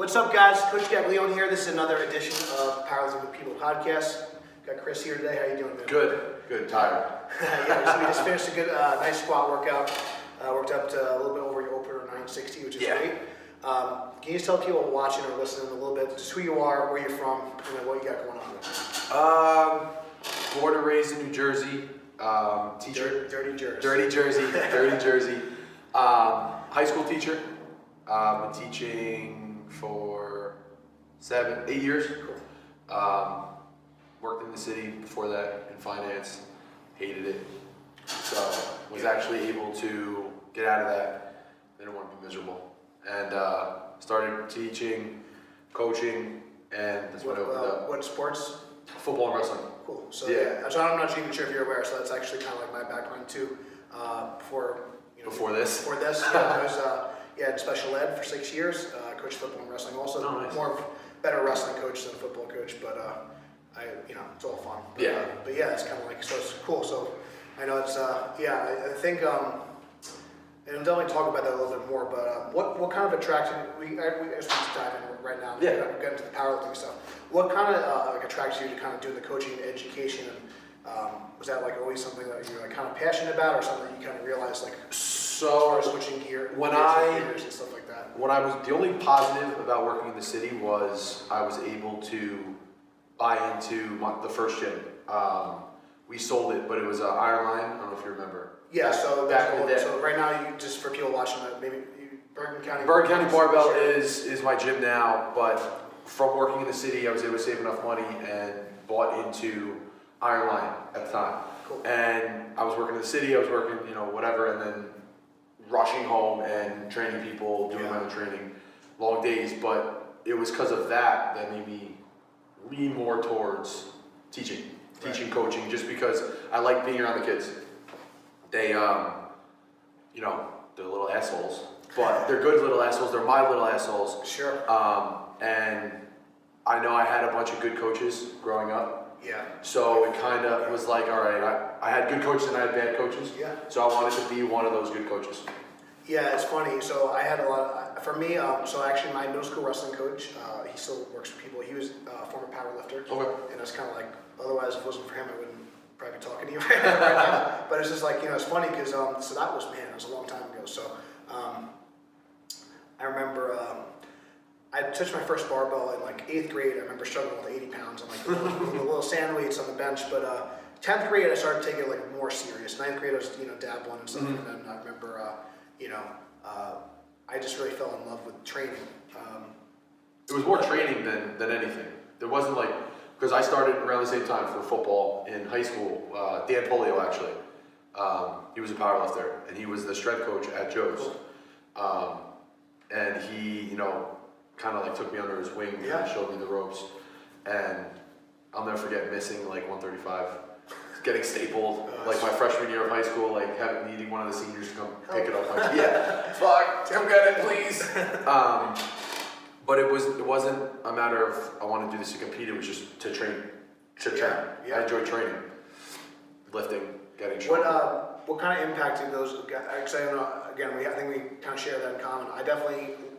What's up, guys? Coach Gaglione here. This is another edition of Powerlifting with People podcast. Got Chris here today. How you doing, man? Good. Tired. Yeah, we just finished a good, nice squat workout. Worked up to a little bit over your opener 960, which is great. Can you just tell people watching or listening a little bit just who you are, where you're from, and then what you got going on? Born and raised in New Jersey. Teacher. Dirty Jersey. Dirty Jersey. High school teacher. Been teaching for 8 years. Cool. Worked in the city before that in finance. Hated it. So was actually able to get out of that. Didn't want to be miserable. And started teaching, coaching, and that's what opened up. What sports? Football and wrestling. Cool. So yeah. So I'm not even sure if you're aware. So that's actually kind of like my background too. Before this, I was in special ed for 6 years. Coached football and wrestling. Also, more of better wrestling coach than football coach, but it's all fun. But, yeah. But yeah, it's kind of like so it's cool. So I know it's I think and we'll definitely talk about that a little bit more. But what kind of attracted we just dive in right now. Yeah. Get into the powerlifting stuff. What kind of attracts you to kind of do the coaching and education? And was that like always something that you were like kind of passionate about, or something you kind of realized like as far as switching gears and stuff like that? When I was the only positive about working in the city was I was able to buy into the first gym. We sold it, but it was Iron Line. I don't know if you remember. Yeah, so back in the day. So right now, you just for people watching that, maybe Bergen County Barbell is my gym now, but from working in the city, I was able to save enough money and bought into Iron Line at the time. Cool. And I was working in the city. I was working, whatever, and then rushing home and training people, doing my own training, long days. But it was because of that made me lean more towards teaching, coaching, just because I like being around the kids. They, they're little assholes, but they're good little assholes. They're my little assholes. Sure. And I know I had a bunch of good coaches growing up. Yeah. So it kind of was like, all right, I had good coaches and I had bad coaches. Yeah. So I wanted to be one of those good coaches. Yeah, it's funny. So I had a lot for me. So actually, my middle school wrestling coach, he still works for people. He was a former powerlifter. Okay. And it's kind of like, otherwise, if it wasn't for him, I wouldn't probably be talking to you right now. But it's just like, it's funny because, so that was, it was a long time ago. So I remember I touched my first barbell in like 8th grade. I remember struggling with 80 pounds and like the little sand weights on the bench. But 10th grade, I started taking it like more serious. 9th grade, I was, dabbling and stuff. And then I remember, I just really fell in love with training. It was more training than anything. There wasn't like, because I started around the same time for football in high school. Dan Polio, actually. He was a powerlifter, and he was the strength coach at Joe's. And he, kind of like took me under his wing and showed me the ropes. And I'll never forget missing like 135, getting stapled, like my freshman year of high school, like needing one of the seniors to come pick it up. Like, fuck, come get it, please. But it wasn't a matter of I want to do this to compete. It was just to train. Yeah. I enjoy training, lifting, getting stronger. What kind of impact did those? Because I don't know. Again, I think we kind of share that in common.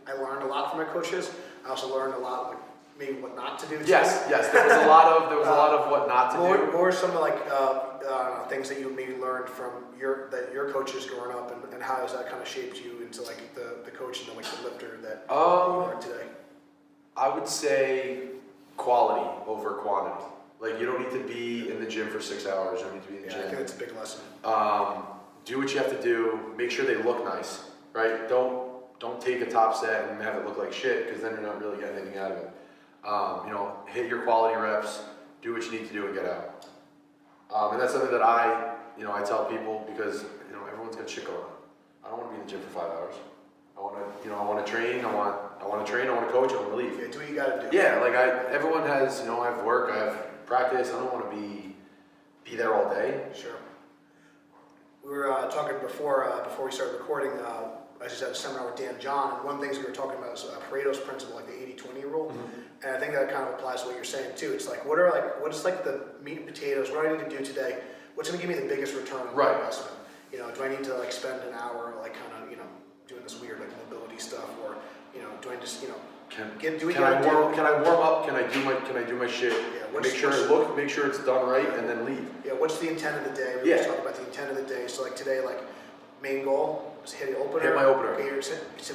I learned a lot from my coaches. I also learned a lot, like maybe what not to do. Yes. There was a lot of what not to do. What were some of like things that you maybe learned from your coaches growing up, and how has that kind of shaped you into like the coach and like the lifter that you are today? I would say quality over quantity. Like, you don't need to be in the gym for 6 hours. You don't need to be in the gym. I think that's a big lesson. Do what you have to do. Make sure they look nice, right? Don't take a top set and have it look like shit, because then you're not really getting anything out of it. Hit your quality reps. Do what you need to do and get out. And that's something that I tell people, because everyone's got shit going on. I don't want to be in the gym for 5 hours. I want to train. I want to train. I want to coach. I want to leave. Yeah, do what you got to do. Yeah, like everyone has. I have work. I have practice. I don't want to be there all day. Sure. We were talking before we started recording. I just had a seminar with Dan John, and one of the things we were talking about is Pareto's principle, like the 80-20 rule. Mm-hmm. And I think that kind of applies to what you're saying too. It's like, what is like the meat and potatoes? What do I need to do today? What's going to give me the biggest return on my investment? Do I need to like spend an hour like kind of doing this weird like mobility stuff, or do I just can do what can you I gotta warm do. can I warm up? Can I do my shit? Yeah, Make sure it's done right, and then leave. Yeah, what's the intent of the day? We always talk about the intent of the day. So like today, like main goal is hit the opener. Hit my opener. Okay,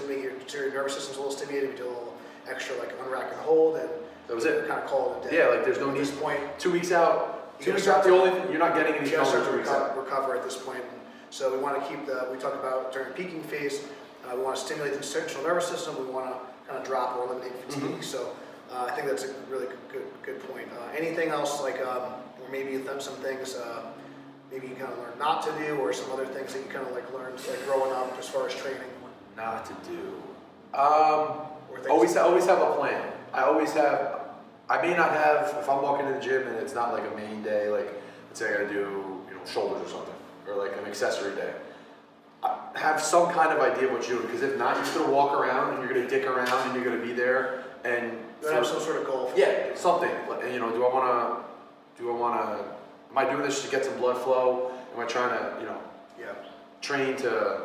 make your nervous system's a little stimulated. We do a little extra like unrack and hold, and That was it. kind of call it a day. Yeah, like there's no at need. this point. 2 weeks out. You 2 gotta weeks start out. The only thing you're not getting any You gotta numbers start 2 weeks out. to recover at this point. So we want to keep we talked about during peaking phase, we want to stimulate the central nervous system. We want to kind of drop or eliminate fatigue. So I think that's a really good point. Anything else like, or maybe some things maybe you kind of learn not to do, or some other things that you kind of like learned like growing up as far as training? Not to do. Or things Always have a plan. I may not have, if I'm walking in the gym and it's not like a main day, like let's say I gotta do, shoulders or something, or like an accessory day. I have some kind of idea of what you're doing, because if not, you're just gonna walk around and you're gonna dick around and you're gonna be there and you have some sort of goal. something. And do I wanna, am I doing this to get some blood flow? Am I trying to, train to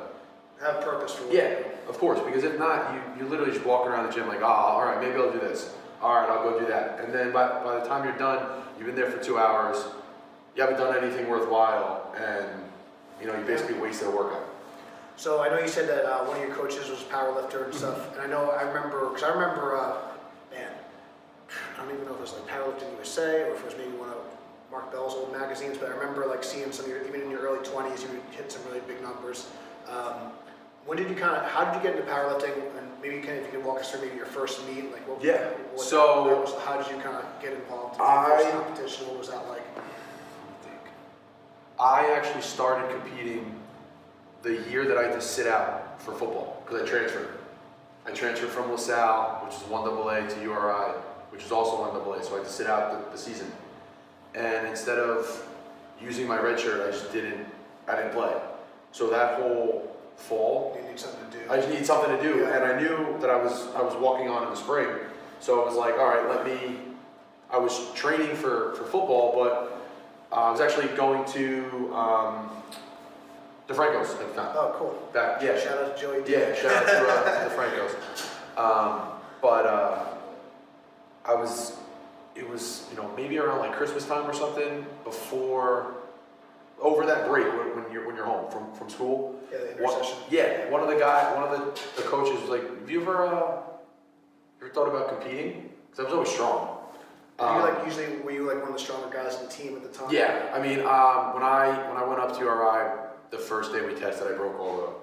Have purpose for what yeah, you do. of course, because if not, you literally just walk around the gym like, all right, maybe I'll do this. All right, I'll go do that. And then by the time you're done, you've been there for 2 hours, you haven't done anything worthwhile, and you basically wasted a workout. So I know you said that one of your coaches was a powerlifter and stuff, and I remember, man, I don't even know if it was like Powerlifting USA or if it was maybe one of Mark Bell's old magazines, but I remember like seeing some of your, even in your early 20s, you would hit some really big numbers. How did you get into powerlifting? And maybe if you could walk us through maybe your first meet, like how did you kind of get involved in your first competition? What was that like? I actually started competing the year that I had to sit out for football, because I transferred. I transferred from LaSalle, which is 1AA, to URI, which is also 1AA, so I had to sit out the season. And instead of using my red shirt, I didn't play. So that whole fall, You need something to do. I just needed something to do, and I knew that I was walking on in the spring. So I was like, all right, I was training for football, but I was actually going to DeFranco's at the time. Oh, cool. Shout out to Joey. Yeah, shout out to DeFranco's. It was maybe around like Christmas time or something, over that break when you're home from school. Yeah, the intersession. One of the coaches was like, have you ever thought about competing? Because I was always strong. Were you like one of the stronger guys in the team at the time? Yeah, I mean, when I went up to URI, the first day we tested, I broke all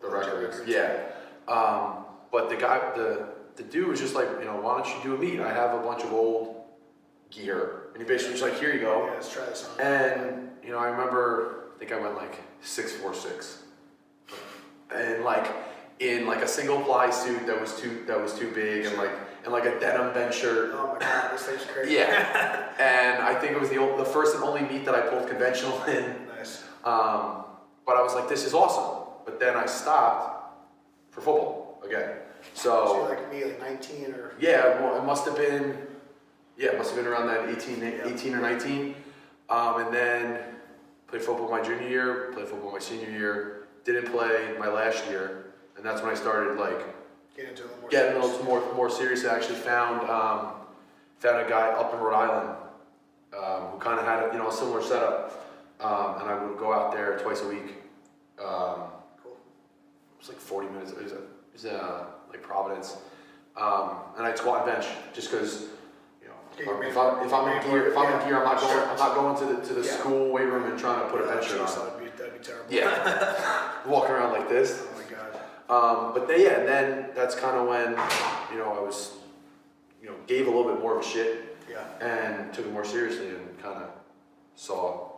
the records. Yeah, but the dude was just like, why don't you do a meet? I have a bunch of old gear, and he basically was like, here you go. Yeah, let's try this on. And I remember, I think I went like 6'4", and like in like a single ply suit that was too big, and like a denim bench shirt. Oh my god, this thing's crazy. Yeah, and I think it was the first and only meet that I pulled conventional in. Nice. But I was like, this is awesome. But then I stopped for football again. So you're like me, like 19 or? Yeah, well, it must have been around that 18 or 19. And then played football my junior year, played football my senior year, didn't play my last year. And that's when I started like getting a little more serious. I actually found a guy up in Rhode Island who kind of had a similar setup. And I would go out there twice a week. Cool. It was like 40 minutes. It was like Providence. And I'd squat and bench just because, if I'm in gear, I'm not going to the school weight room and trying to put a bench shirt on. That'd be terrible. Yeah, walking around like this. Oh my god. But then that's kind of when I was gave a little bit more of a shit. Yeah. And took it more seriously and kind of saw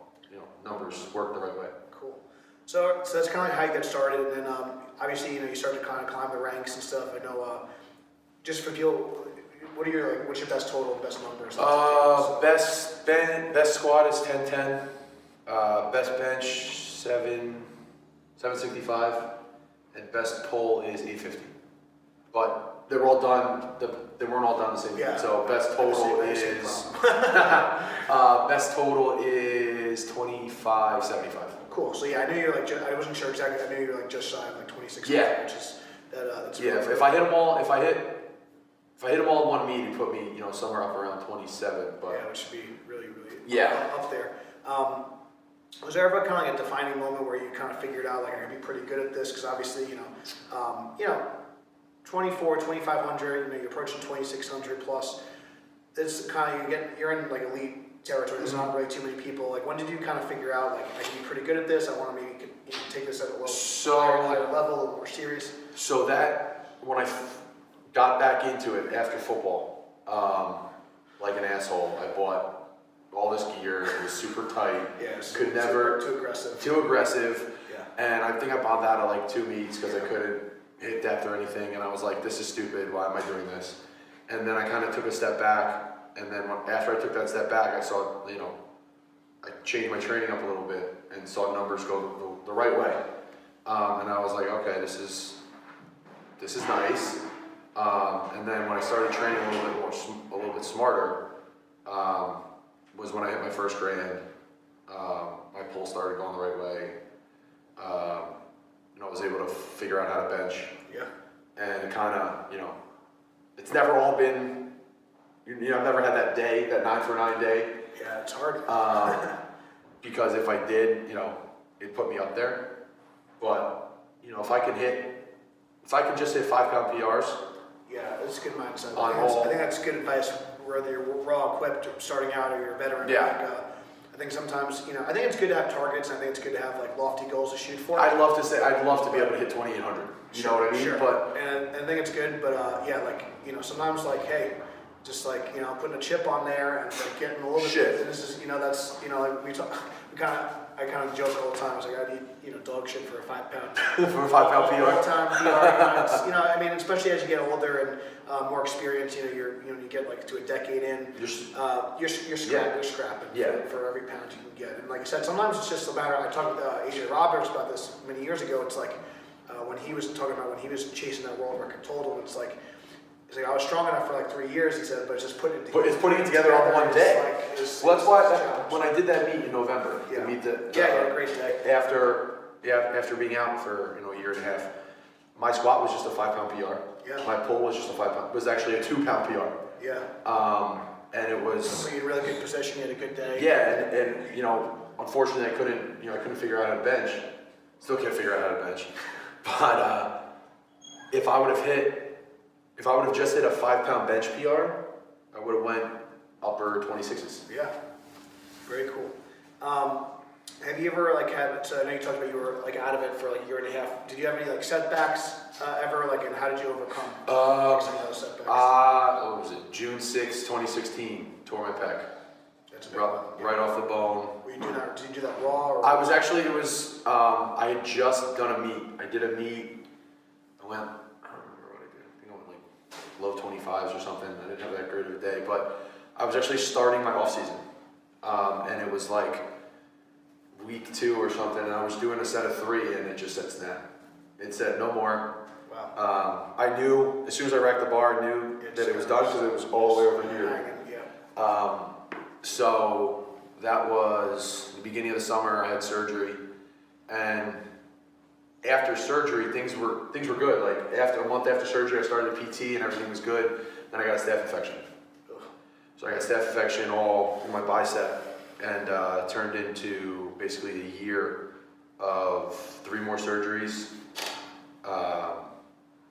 numbers work the right way. Cool. So that's kind of like how you got started, and then obviously you started to kind of climb the ranks and stuff. I know. Just for people, what's your best total, best numbers? Best squat is 1010. Best bench 765, and best pull is 850. But they were all done. They weren't all done the same day. So best total is 2575. Cool. So yeah, I knew you're I wasn't sure exactly. I knew you're just shy of 26. Yeah. Which is that's yeah. If I hit them all, if I hit if I hit them all in one meet, it put me, you know, somewhere up around 27. But yeah, which should be really, really up there. Was there ever kind of like a defining moment where you kind of figured out like I'm gonna be pretty good at this? Because obviously, 24, 2,500, you know, you're approaching 2,600 plus. It's kind of you're in like elite territory. There's not really too many people. Like, when did you kind of figure out like I can be pretty good at this? I want to maybe take this at a little higher level, a little more serious. So that when I got back into it after football, like an asshole, I bought all this gear. It was super tight. Yes. Could never too aggressive. Too aggressive. Yeah. And I think I bought that at like 2 meets because I couldn't hit depth or anything. And I was like, this is stupid. Why am I doing this? And then I kind of took a step back. And then after I took that step back, I saw, you know, I changed my training up a little bit and saw numbers go the right way. And I was like, okay, this is nice. And then when I started training a little bit smarter, was when I hit my first grand. My pull started going the right way. I was able to figure out how to bench. Yeah. And it kind of, it's never all been, I've never had that day, that 9 for 9 day. Yeah, it's hard. Because if I did, it'd put me up there. But, if I can just hit 5 pound PRs. Yeah, it's a good mindset. I think that's good advice, whether you're raw equipped starting out or you're a veteran. Yeah. I think sometimes, I think it's good to have targets. I think it's good to have like lofty goals to shoot for. I'd love to be able to hit 2,800. You know what I mean? Sure. But and I think it's good, but sometimes like, hey, just like, putting a chip on there and like getting a little bit. Shit. And this is, that's, like I kind of joke all the time. I was like, I'd eat, dog shit for a 5 pound. For a 5 pound PR. All-time PR. Especially as you get older and more experience, you get like to a decade in, you're scrapping for every pound you can get. And like I said, sometimes it's just a matter. I talked with AJ Roberts about this many years ago. It's like when he was talking about when he was chasing that world record total. It's like I was strong enough for like 3 years. He said, but it's just putting it together on one day. Well, that's why when I did that meet in November, the meet that great day. After being out for a year and a half, my squat was just a 5 pound PR. Yeah. My pull was just a 5 pound. It was actually a 2 pound PR. Yeah. And it was. So you had a really good position. You had a good day. Yeah, and unfortunately, I couldn't figure out how to bench. Still can't figure out how to bench. But if I would have just hit a 5 pound bench PR, I would have went upper 26s. Yeah, very cool. Have you ever had? So I know you talked about you were out of it for a year and a half. Did you have any setbacks ever? And how did you overcome some of those setbacks? What was it? June 6, 2016. Tore my pec. That's a big right off the bone. Were you doing that? Did you do that raw? Or? I was actually. I had just done a meet. I did a meet. I don't remember what I did. I think I went low 25s or something. I didn't have that great of a day, but I was actually starting my off season, and it was week 2 or something, and I was doing a set of 3, and it just said snap. It said no more. Wow. I knew as soon as I racked the bar, I knew that it was done because it was all the way over here. Yeah. So that was the beginning of the summer. I had surgery, and after surgery, things were good. After a month after surgery, I started a PT, and everything was good. Then I got a staph infection. So I got a staph infection all in my bicep, and it turned into basically a year of 3 more surgeries, a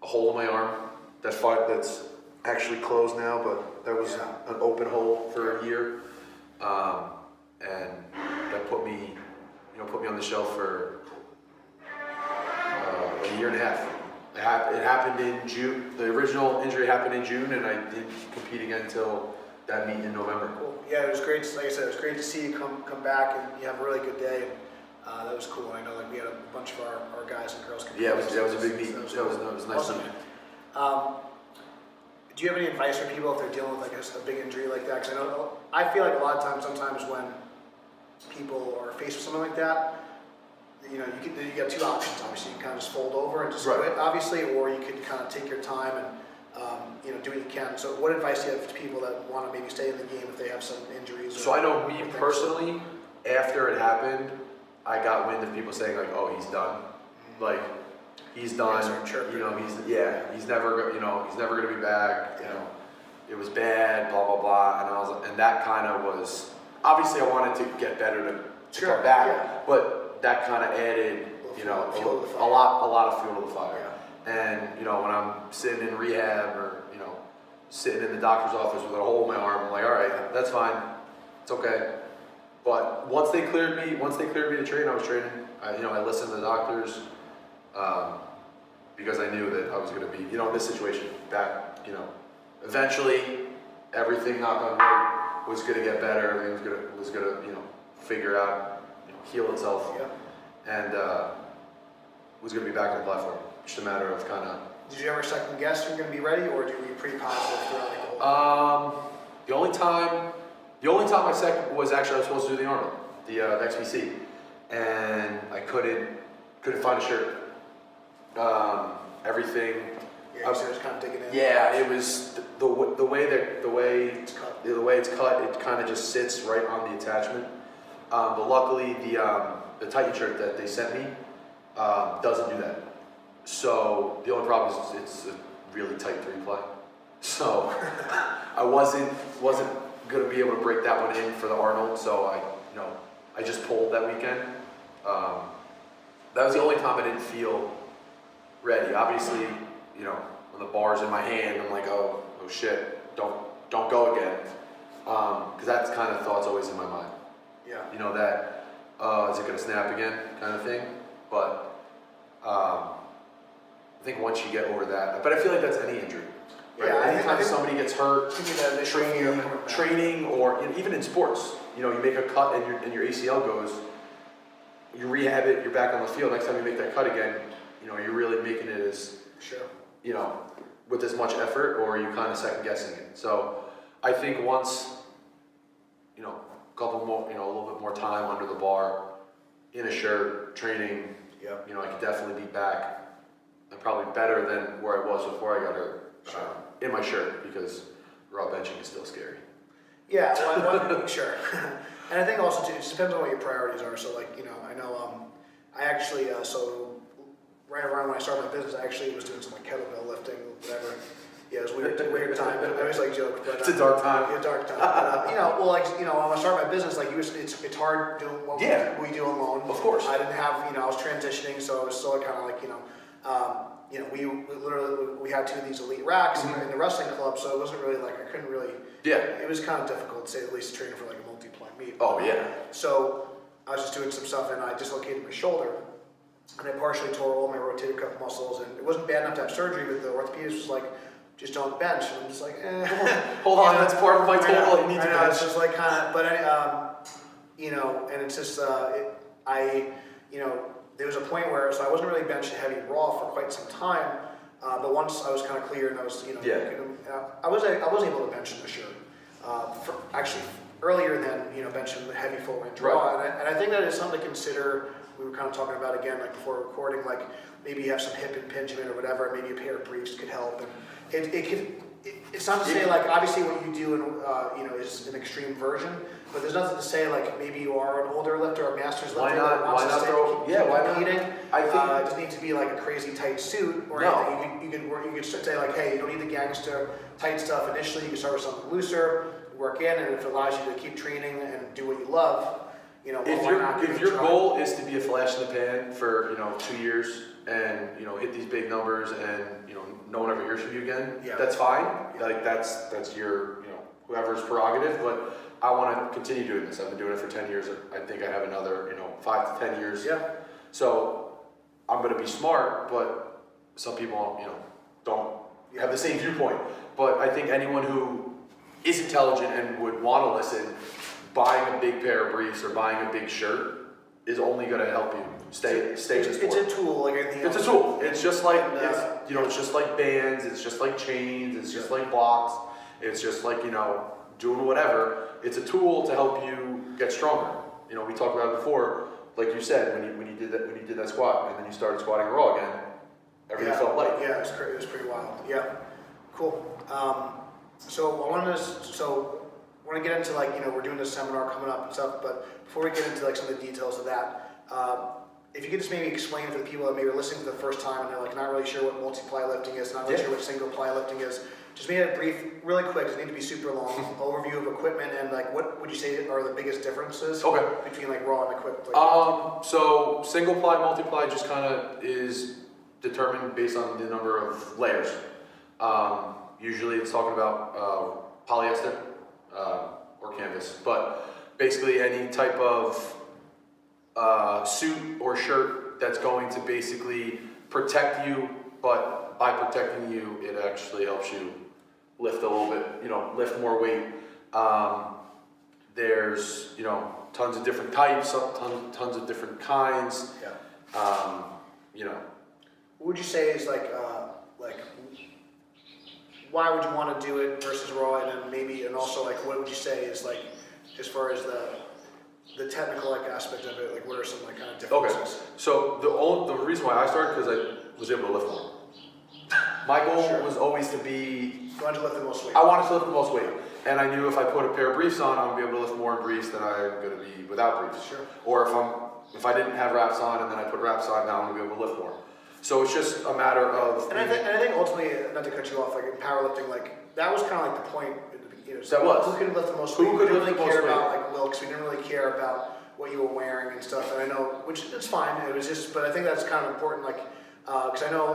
hole in my arm that's actually closed now, but that was an open hole for a year, and that put me on the shelf for a year and a half. It happened in June. The original injury happened in June, and I didn't compete again until that meet in November. Cool. Yeah, it was great. Like I said, it was great to see you come back and you have a really good day. And, that was cool. I know we had a bunch of our guys and girls compete. Yeah, that was a big meet. That was nice. Awesome. Do you have any advice for people if they're dealing with a big injury like that? Because I feel like a lot of times, sometimes when people are faced with something like that, you got 2 options. Obviously, you can kind of just fold over and just quit, obviously, or you can kind of take your time and do what you can. So what advice do you have to people that want to maybe stay in the game if they have some injuries? So I know me personally, after it happened, I got wind of people saying oh, he's done. he's done. Chirping. You know, he's never gonna be back. You know, it was bad, blah blah blah. And that kind of was obviously I wanted to get better to come back, but that kind of added, you know, a lot of fuel to the fire. And you know, when I'm sitting in rehab or you know, sitting in the doctor's office with a hole in my arm, I'm like, all right, that's fine, it's okay. But once they cleared me to train, I was training. I listened to the doctors because I knew that I was going to be, you know, in this situation back. You know, eventually everything, knock on wood, was going to get better. Everything was going to, you know, figure out, you know, heal itself, and was going to be back on the platform. Just a matter of kind of. Did you ever second guess you're going to be ready, or were you pretty positive throughout the whole? The only time I second was actually I was supposed to do the Arnold, the XPC, and I couldn't find a shirt. Everything. Yeah, you said it was kind of digging in. Yeah, it was the way it's cut. It kind of just sits right on the attachment. But luckily, the Titan shirt that they sent me doesn't do that. So the only problem is it's a really tight 3-ply. So I wasn't gonna be able to break that one in for the Arnold. So I just pulled that weekend. That was the only time I didn't feel ready. Obviously, you know, when the bar's in my hand, I'm like, oh shit, don't go again. Because that's kind of thoughts always in my mind. Yeah. You know that is it gonna snap again kind of thing. But I think once you get over that, but I feel like that's any injury. Right? Yeah, anytime somebody gets hurt, training, training, or even in sports, you know, you make a cut and your ACL goes, you rehab it, you're back on the field. Next time you make that cut again, you know, you're really making it as, you know, with as much effort, or are you kind of second guessing it? So I think once, you know, a couple more, you know, a little bit more time under the bar, in a shirt, training, you know, I could definitely be back and probably better than where I was before I got hurt. In my shirt, because raw benching is still scary. Yeah, well, sure. And I think also too, it depends on what your priorities are. So like, you know, I know, I actually, so right around when I started my business, I actually was doing some like kettlebell lifting, whatever. Yeah, it was weird time. I always like joke, but it's a dark time. Yeah, dark time. But, you know, well, like, you know, when I started my business, like, it's hard doing what we do alone. Of course. I didn't have, you know, I was transitioning, so I was still kind of like, you know, we had 2 of these elite racks in the wrestling club, so it wasn't really like I couldn't really. Yeah. It was kind of difficult to say at least training for like a multi-ply meet. Oh yeah. So I was just doing some stuff, and I dislocated my shoulder, and I partially tore all my rotator cuff muscles, and it wasn't bad enough to have surgery, but the orthopedist was like, just don't bench. And I'm just like, Hold on, that's part of my total. You need to bench. It's just like kind of, but you know, and it's just you know. There was a point where, so I wasn't really benching heavy raw for quite some time, but once I was kind of clear and I was, you know, I was able to bench in the shirt. Actually, earlier than, you know, benching heavy full range raw, and I think that is something to consider. We were kind of talking about again, like before recording, like maybe you have some hip impingement or whatever, maybe a pair of briefs could help, and it's not to say like obviously what you do you know, is an extreme version, but there's nothing to say like maybe you are an older lifter or a master's lifter. Why not Competing. I think it doesn't need to be like a crazy tight suit or anything. You could say like, hey, you don't need the gangster tight stuff initially. You can start with something looser, work in, and if it allows you to keep training and do what you love, you know. If your goal is to be a flash in the pan for, you know, 2 years and, you know, hit these big numbers and, you know, no one ever hears from you again, that's fine. Like that's your, you know, whoever's prerogative, but I want to continue doing this. I've been doing it for 10 years. I think I have another, you know, 5 to 10 years. Yeah. So I'm going to be smart, but some people, you know, don't have the same viewpoint. But I think anyone who is intelligent and would want to listen, buying a big pair of briefs or buying a big shirt is only going to help you stay in the sport. It's a tool like anything else. It's a tool. It's just like, you know, it's just like bands, it's just like chains, it's just like blocks, it's just like, you know, doing whatever. It's a tool to help you get stronger. You know, we talked about it before, like you said, when you did that squat and then you started squatting raw again, everything felt light. Yeah, it was pretty wild. Yeah, cool. So I want to get into like, you know, we're doing this seminar coming up and stuff, but before we get into like some of the details of that, if you could just maybe explain for the people that maybe are listening for the first time and they're like not really sure what multi-ply lifting is, not really sure what single ply lifting is, just maybe a brief, really quick, doesn't need to be super long, overview of equipment and like what would you say are the biggest differences between like raw and equipped? Like, so single ply, multiply just kind of is determined based on the number of layers. Usually it's talking about polyester or canvas, but basically any type of suit or shirt that's going to basically protect you, but by protecting you, it actually helps you lift a little bit, lift more weight. There's, tons of different types, tons of different kinds. What would you say is like why would you want to do it versus raw, and then maybe, and also like what would you say is like as far as the technical like aspect of it, like what are some like kind of differences? Okay, so the reason why I started because I was able to lift more. My goal was always to be. You wanted to lift the most weight. I wanted to lift the most weight, and I knew if I put a pair of briefs on, I'm gonna be able to lift more in briefs than I'm gonna be without briefs. Sure. Or if I didn't have wraps on and then I put wraps on, now I'm gonna be able to lift more. So it's just a matter of. And I think ultimately, not to cut you off, like in powerlifting, like that was kind of like the point. So that was. Who could lift the most Who weight? could We lift didn't the really care most about weight? like Wilks. We didn't really care about what you were wearing and stuff. And I know, which it's fine. It was just, but I think that's kind of important, like, because I know,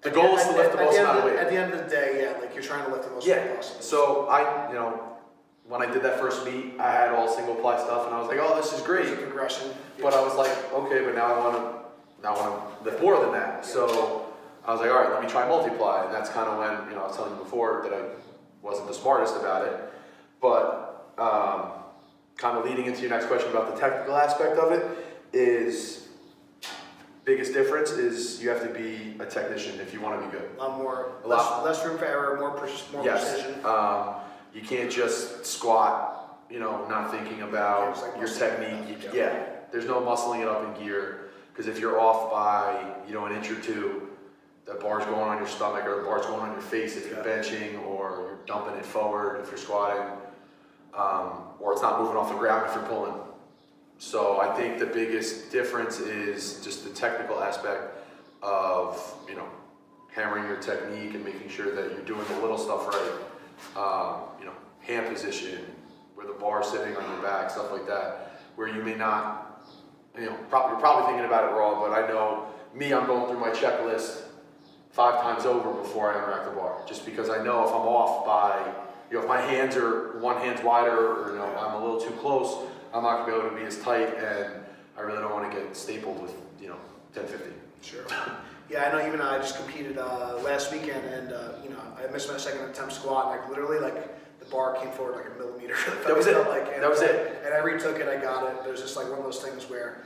The goal is to lift the most amount of weight. At the end of the day, yeah, like you're trying to lift the most weight possible. So when I did that first meet, I had all single ply stuff, and I was like, oh, this is great. There's a progression. But I was like, okay, but now I want to lift more than that. So I was like, all right, let me try multiply, and that's kind of when I was telling you before that I wasn't the smartest about it, but kind of leading into your next question about the technical aspect of it is biggest difference is you have to be a technician if you want to be good. A lot more, less room for error, more precision. You can't just squat, not thinking about your technique. There's no muscling it up in gear, because if you're off by, an inch or two, the bar's going on your stomach or the bar's going on your face if you're benching, or you're dumping it forward if you're squatting, or it's not moving off the ground if you're pulling. So I think the biggest difference is just the technical aspect of, hammering your technique and making sure that you're doing the little stuff right. Hand position, where the bar's sitting on your back, stuff like that, where you may not, you're probably thinking about it wrong, but I know me, I'm going through my checklist 5 times over before I unrack the bar, just because I know if I'm off by, if my hands are, one hand's wider, or I'm a little too close, I'm not gonna be able to be as tight, and I really don't want to get stapled with 10-50. Sure. Yeah, I know. Even I just competed last weekend, and I missed my second attempt squat, and like literally, like the bar came forward like a millimeter. That was it. That was it. And I retook it. I got it. But it was just like one of those things where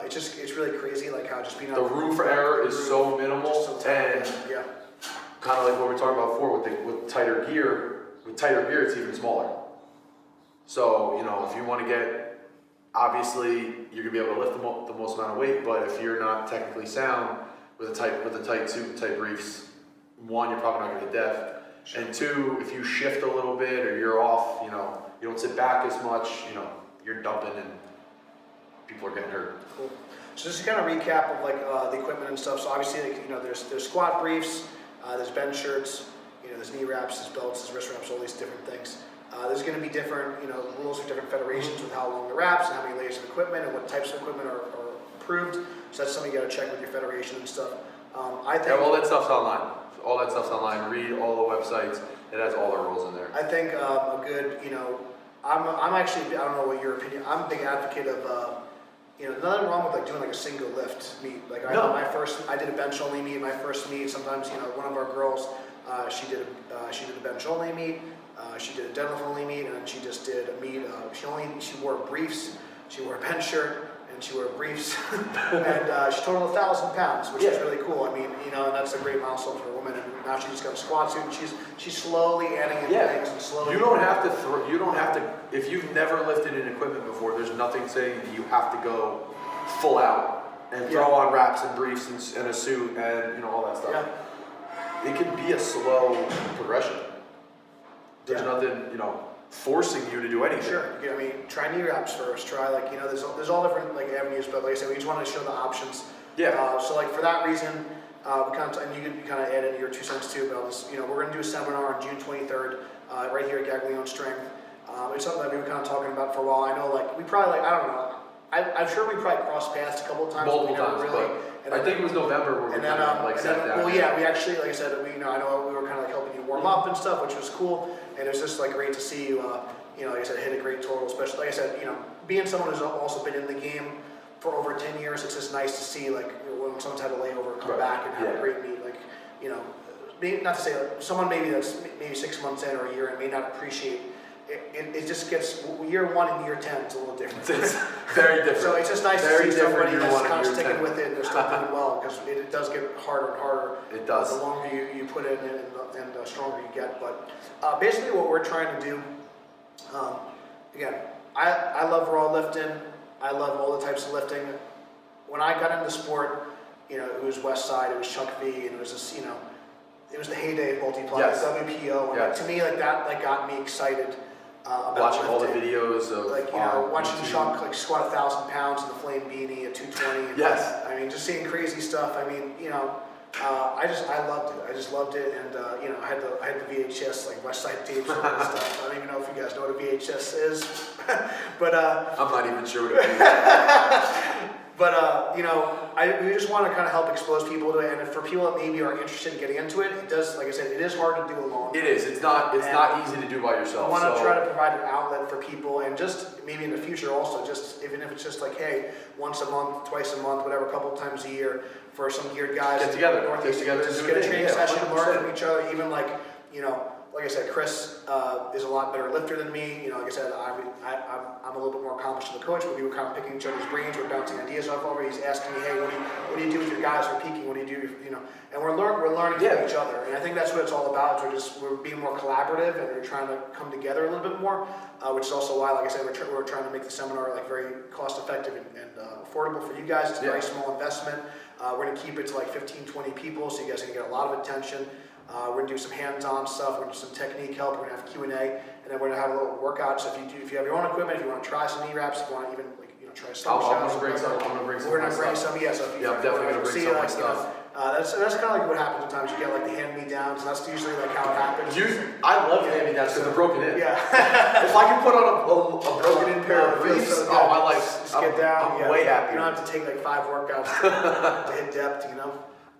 it's really crazy, like how just being the room for error is so minimal, and kind of like what we were talking about before with tighter gear. With tighter gear, it's even smaller. So if you want to get, obviously you're gonna be able to lift the most amount of weight, but if you're not technically sound with a tight suit and tight briefs, one, you're probably not gonna get depth. Sure. And 2, if you shift a little bit or you're off, you don't sit back as much, you're dumping and people are getting hurt. Cool. So just to kind of recap of like the equipment and stuff. So obviously, there's squat briefs, there's bench shirts, there's knee wraps, there's belts, there's wrist wraps, all these different things. There's going to be different, rules for different federations with how long the wraps and how many layers of equipment and what types of equipment are approved. So that's something you got to check with your federation and stuff. I think all that stuff's online. All that stuff's online. Read all the websites. It has all the rules in there. I think a good, I'm actually, I don't know what your opinion. I'm a big advocate of, nothing wrong with like doing like a single lift meet. Like I did a bench only meet. My first meet. Sometimes one of our girls, she did a bench only meet. She did a deadlift only meet, and then she just did a meet. She wore briefs, she wore a bench shirt, and she wore briefs, and she totaled 1,000 pounds, which is really cool. I mean, and that's a great milestone for a woman. And now she just got a squat suit, and she's slowly adding in things and slowly. You don't have to. If you've never lifted in equipment before, there's nothing saying that you have to go full out and throw on wraps and briefs and a suit and all that stuff. Yeah. It can be a slow progression. There's nothing, forcing you to do anything. Sure. I mean, try knee wraps first. Try there's all different avenues, but like I said, we just want to show the options. Yeah. So for that reason, we and you can kind of add in your 2 cents too. But we're going to do a seminar on June 23rd, right here at Gaglione Strength. It's something that we were kind of talking about for a while. I know, we probably I don't know. I'm sure we probably crossed paths a couple of times. Multiple times, but I think it was November where we kind of sat down. Well, yeah, we actually, like I said, I know we were kind of helping you warm up and stuff, which was cool, and it was just great to see you, like I said, hit a great total, especially, like I said, being someone who's also been in the game for over 10 years, it's just nice to see, when someone's had a layover, come back and have a great meet, not to say, someone maybe that's maybe 6 months in or a year and may not appreciate it just gets, year 1 and year 10 is a little different. It's very different. So it's just nice very to see somebody year that's one kind of and year sticking 10. with it and they're still doing well, because it does get harder and harder. It does. The longer you put in and the stronger you get. But basically what we're trying to do, again, I love raw lifting. I love all the types of lifting. When I got into sport, it was West Side, it was Chuck V, and it was this, it was the heyday of multiply, Yes. WPO, and Yes. to me, that got me excited. About Watching all the lifting. videos of Watching YouTube. Sean squat 1,000 pounds in the flame beanie at 220. Yes. I mean, just seeing crazy stuff. I mean, I loved it. I just loved it, and I had the VHS West Side tapes and all that stuff. I don't even know if you guys know what a VHS is, but I'm not even sure what it is. But we just want to kind of help expose people to it, and for people that maybe are interested in getting into it, it does, like I said, it is hard to do alone. It is. It's not easy to do by yourself. I want to try to provide an outlet for people, and just maybe in the future also, just even if it's just hey, once a month, twice a month, whatever, a couple times a year, for some geared guys. Get together. Northeast, Get together. just Do get a it. training Yeah, session, 100%. learn from each other. Even like I said, Chris is a lot better lifter than me. Like I said, I'm a little bit more accomplished as a coach, but we were kind of picking each other's brains. We're bouncing ideas off over. He's asking me, hey, what do you do with your guys who are peaking? What do you do? And we're learning from each other. And I think that's what it's all about. We're being more collaborative, and we're trying to come together a little bit more, which is also why, like I said, we're trying to make the seminar very cost effective and affordable for you guys. It's a very small investment. We're going to keep it to 15, 20 people, so you guys can get a lot of attention. We're gonna do some hands-on stuff. We're gonna do some technique help. We're gonna have Q&A, and then we're gonna have a little workout. So if you have your own equipment, if you want to try some knee wraps, if you want to even try some. I'm gonna bring some. We're gonna bring some. Yeah. So if I'm definitely gonna bring some of my stuff. That's kind of what happens sometimes. You get the hand-me-downs, and that's usually how it happens. I love hand-me-downs because they're broken in. Yeah. If I can put on a broken-in pair of briefs, my life. Just get down. I'm way happy. You don't have to take 5 workouts to hit depth.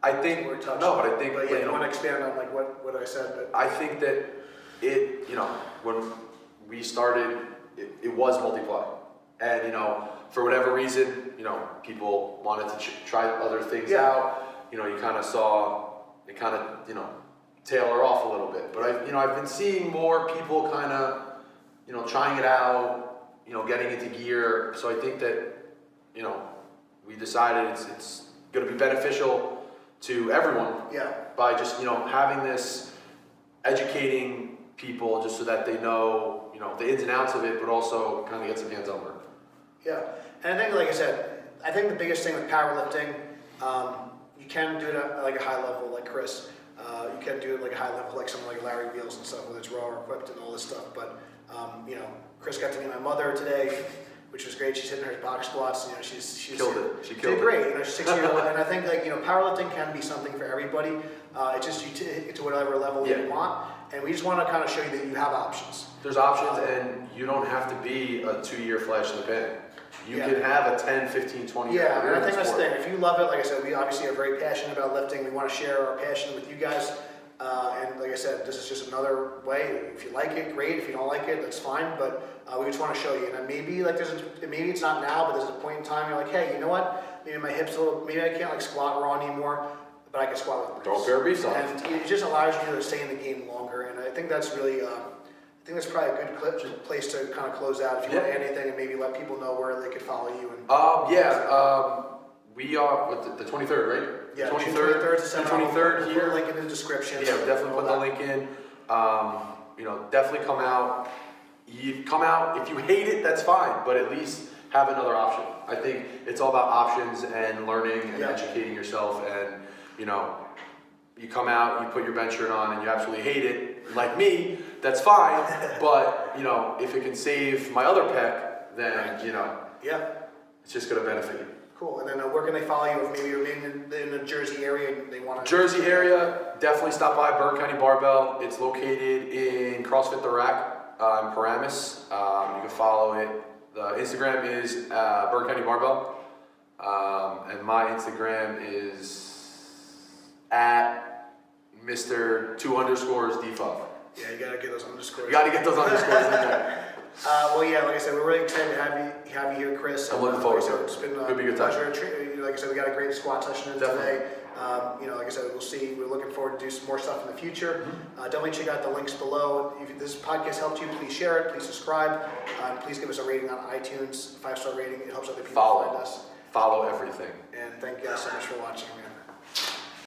I think We're touched. no, but I think But you want to expand on what I said. But I think that when we started, it was multiply, and for whatever reason, people wanted to try other things out. You kind of saw it tailor off a little bit. But I've been seeing more people kind of trying it out, getting into gear. So I think that we decided it's going to be beneficial to everyone by just having this, educating people just so that they know the ins and outs of it, but also kind of get some hands-on work. Yeah, and I think, like I said, the biggest thing with powerlifting, you can do it at a high level like Chris. You can do it at a high level like someone like Larry Wheels and stuff, whether it's raw or equipped and all this stuff. But Chris got to meet my mother today, which was great. She's hitting her box squats. She's killed it. She killed did great. She's 6 years old, and I think powerlifting can be something for everybody. It's just you take it to whatever level you want, and we just want to kind of show you that you have options. There's options, and you don't have to be a 2-year flash in the pan. You can have a 10, 15, 20 year Yeah, career and I think in that's the sport. thing. If you love it, like I said, we obviously are very passionate about lifting. We want to share our passion with you guys. And like I said, this is just another way. If you like it, great. If you don't like it, that's fine. But we just want to show you. And maybe maybe it's not now, but there's a point in time you're like, hey, you know what? Maybe my hips maybe I can't squat raw anymore, but I can squat with Throw a briefs. pair of briefs on. And it just allows you to stay in the game longer. And I think that's really, that's probably a good place to kind of close out. If you want to add anything and maybe let people know where they could follow you. We are the 23rd, right? Yeah, the 23rd is the 23rd here. Link in the description. Yeah, definitely put the link in. Definitely come out. You come out. If you hate it, that's fine. But at least have another option. I think it's all about options and learning and educating yourself and you come out, you put your bench shirt on, and you absolutely hate it, like me, that's fine. But you know, if it can save my other pec, then you know, it's just gonna benefit you. Cool. And then where can they follow you if maybe you're in the Jersey area and they want to... Jersey area, definitely stop by Bergen County Barbell. It's located in CrossFit The Rack in Paramus. You can follow it. The Instagram is Bergen County Barbell. And my Instagram is at Mr. 2_D5. Yeah, you got to get those underscores. You got to get those underscores in there. Well, yeah, like I said, we're really excited to have you here, Chris. I'm looking forward to it. It's been It'll be a good time. pleasure. Like I said, we got a great squat session in today. You know, like I said, we'll see. We're looking forward to do some more stuff in the future. Definitely check out the links below. If this podcast helped you, please share it. Please subscribe. Please give us a rating on iTunes, 5-star rating. It helps other people find us. Follow everything. And thank you guys so much for watching, man.